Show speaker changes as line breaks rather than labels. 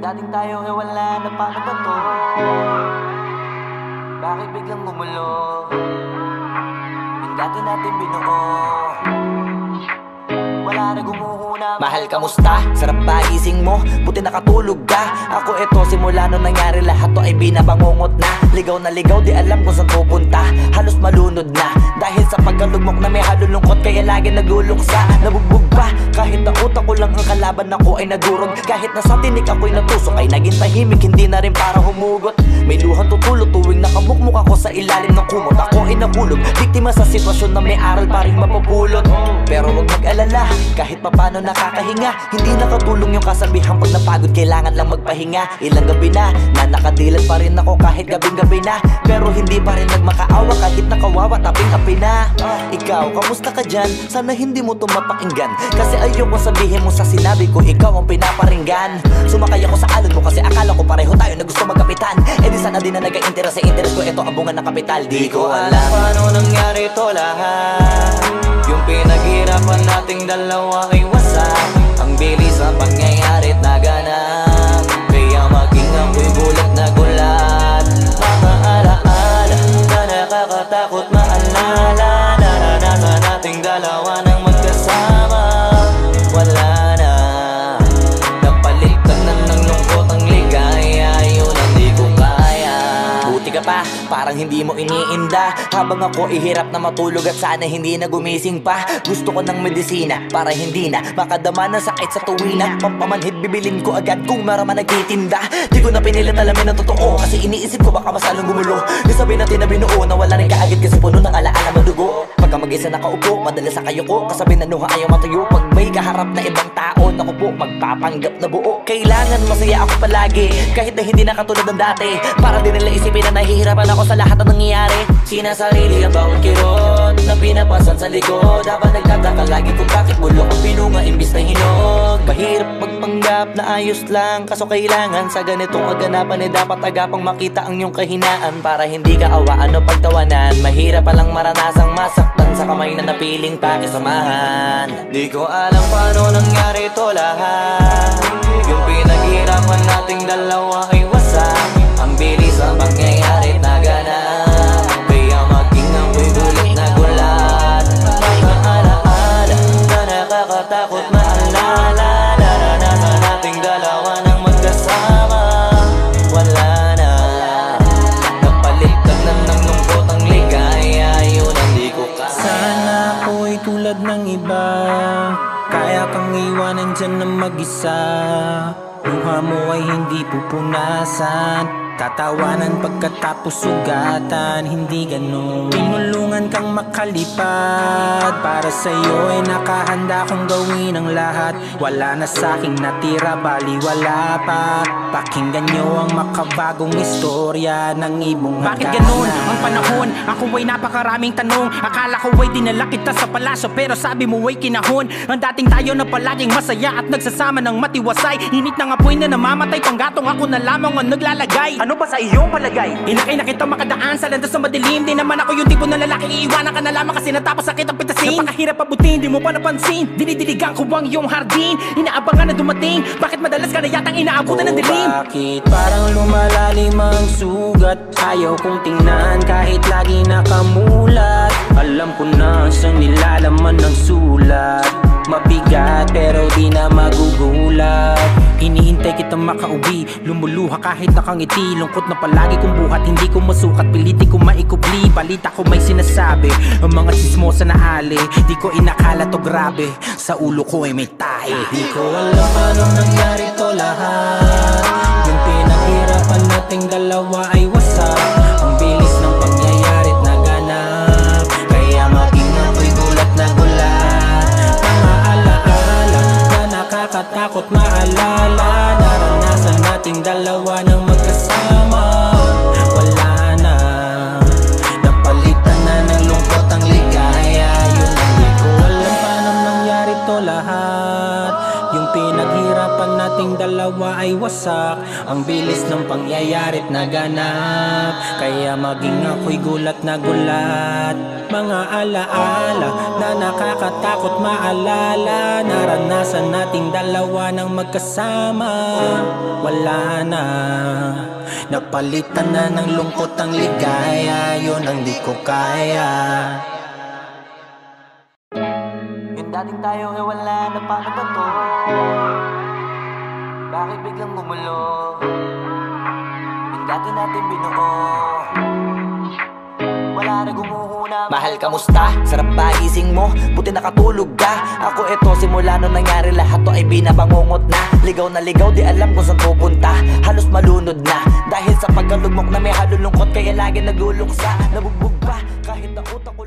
dating tayo ay wala na, paano ba to? Bakit biglang gumulo? Yung dati natin binuo, wala na gumuhuna. Mahal, kamusta? Sarap ba gising mo? Buti nakatulog ka. Ako eto, simula nung nangyari lahat to ay binabangungot na. Ligaw na ligaw, di alam kung saan pupunta. Halos malunod na dahil sa pagkalugmok na may halulungkot, kaya lagi nagluluksa. Nabugbog pa kahit na utak ko lang ang kalaban, ako ay nagurog. Kahit nasa tinik ako'y natusok, ay naging tahimik, hindi na rin para humugot. May luhang tutulog tuwing nakamukmuk ako sa ilalim ng kumot. Ako ay nahulog, biktima sa sitwasyon na may aral pa rin mapupulot. Pero huwag mag-alala, kahit papano nakakahinga. Hindi nakatulong yung kasabihan, pag napagod kailangan lang magpahinga. Ilang gabi na nakadilat pa rin ako kahit gabing-gabi na. Pero hindi pa rin nagmakaawa kahit nakawawa, taping-api na. Ikaw, kamusta ka dyan? Sana hindi mo to mapakinggan, kasi ayoko sabihin mo sa sinabi ko ikaw ang pinaparinggan. Sumakay ako sa alon mo kasi akala ko pareho tayo na gusto magkapitan. Eh di sana din na nag-interest sa interest ko, ito ang bunga ng kapital. Di ko alam paano nangyari to lahat. Yung pinaghirapan nating dalawa ay wasak. Ang bilis ng pangyayari't naganap, kaya maging ako'y gulat na gulat. Mga alaala na nakakatakot maalala. Naranasan nating dalawa nang magkasama. Wala na, napalitan na ng lungkot ang ligaya. Yun ang di ko kaya. Buti ka pa, parang hindi mo iniinda. Habang ako ihirap na matulog at sana hindi na gumising pa. Gusto ko ng medisina para hindi na makadama ng sakit sa tuwina. Pampamanhid bibilin ko agad kung maraman nagtitinda. Di ko na pinilit alamin ang totoo, kasi iniisip ko baka masalong gumulo. Di sabihin natin na binuo na wala rin kaagad, kasi puno ng alaala madugo. Pagka mag-isa nakaupo, madalas sa kayo ko, kasabi na nuha ayaw matuyo. Pag may kaharap na ibang tao, naku po, magpapanggap na buo. Kailangan masaya ako palagi, kahit na hindi na katulad ng dati. Para din nila isipin na nahihirapan ako sa lahat ng nangyayari. Sinasarili ang bawat kirot na pinapasan sa likod, habang nagtataka lagi kung bakit bulok ang pinunga imbis na hinog. Mahirap magpanggap na ayos lang, kaso kailangan sa ganitong aganapan dapat agapang makita ang iyong kahinaan, para hindi ka awaan o pagtawanan. Mahirap palang maranasang masaktan sa kamay na napiling pakisamahan. Di ko alam paano nangyari to lahat. Yung pinaghirapan nating dalawa ay wasak. Ang bilis ang pangyayari't naganap, kaya maging ako'y gulat na gulat. Mga alaala na nakakatakot maalala. Naranasan nating dalawa nang magkasama. Wala na, napalitan na ng lungkot ang ligaya. Yun ang di ko kaya.
Sana ako'y tulad ng iba, kaya kang iwanan dyan na mag-isa. Luha mo ay hindi pupunasan, tatawanan pagkatapos sugatan. Hindi ganun, tinulungan kang makalipad. Para sa'yo ay nakahanda kong gawin ang lahat. Wala na sa'king natira, baliwala pa. Pakinggan nyo ang makabagong istorya ng ibong hagdanan.
Bakit ganun ang panahon? Ako ay napakaraming tanong. Akala ko ay dinala kita sa palasyo, pero sabi mo ay kinahon. Ang dating tayo na palaging masaya at nagsasama ng matiwasay. Init ng apoy na namamatay, panggatong ako na lamang ang naglalagay. Ano ba sa iyong palagay? Inakay na kita makadaan sa landas na madilim. Di naman ako yung tipo na lalaking iiwanan ka na lamang kasi natapos sakit ang pitasin. Napakahirap abutin, di mo pa napansin. Dinidiligan ko ang iyong hardin, inaabangan na dumating. Bakit madalas ka na yatang inaabutan ng dilim?
Bakit parang lumalalim ang sugat? Ayaw kong tingnan kahit lagi nakamulat. Alam ko na sa nilalaman ng sulat. Mabigat pero di na magugulat. Hinihintay kitang makauwi, lumuluha kahit nakangiti. Lungkot na palagi kong buhat, hindi ko masukat. Pilitin ko maikubli, balita ko may sinasabi. Ang mga sismosa na ali, di ko inakala to grabe. Sa ulo ko ay may tahi. Di ko alam paano nangyari to lahat. Yung pinaghirapan nating dalawa ay wasak. Ang bilis ng pangyayari't naganap, kaya maging ako'y gulat na gulat. Mga alaala na nakakatakot maalala. Naranasan nating dalawa nang magkasama. Wala na, napalitan na ng lungkot ang ligaya. Yun ang di ko alam paano nangyari to lahat. Yung pinaghirapan natin nating dalawa ay wasak. Ang bilis ng pangyayari't naganap, kaya maging ako'y gulat na gulat. Mga alaala na nakakatakot maalala, naranasan nating dalawa ng magkasama. Wala na, napalitan na ng lungkot ang ligaya, yun ang di ko kaya.
Yung dating tayo ay wala na, paano ba to? Bakit biglang gumulo? Yung dati natin binuo, wala na gumuhuna. Mahal, kamusta? Sarap ba gising mo? Buti nakatulog ka. Ako eto, simula nung nangyari lahat to ay binabangungot na. Ligaw na ligaw, di alam kung saan pupunta. Halos malunod na dahil sa pagkalugmok na may halulungkot, kaya lagi nagluluksa. Nabugbog pa kahit ang utak ko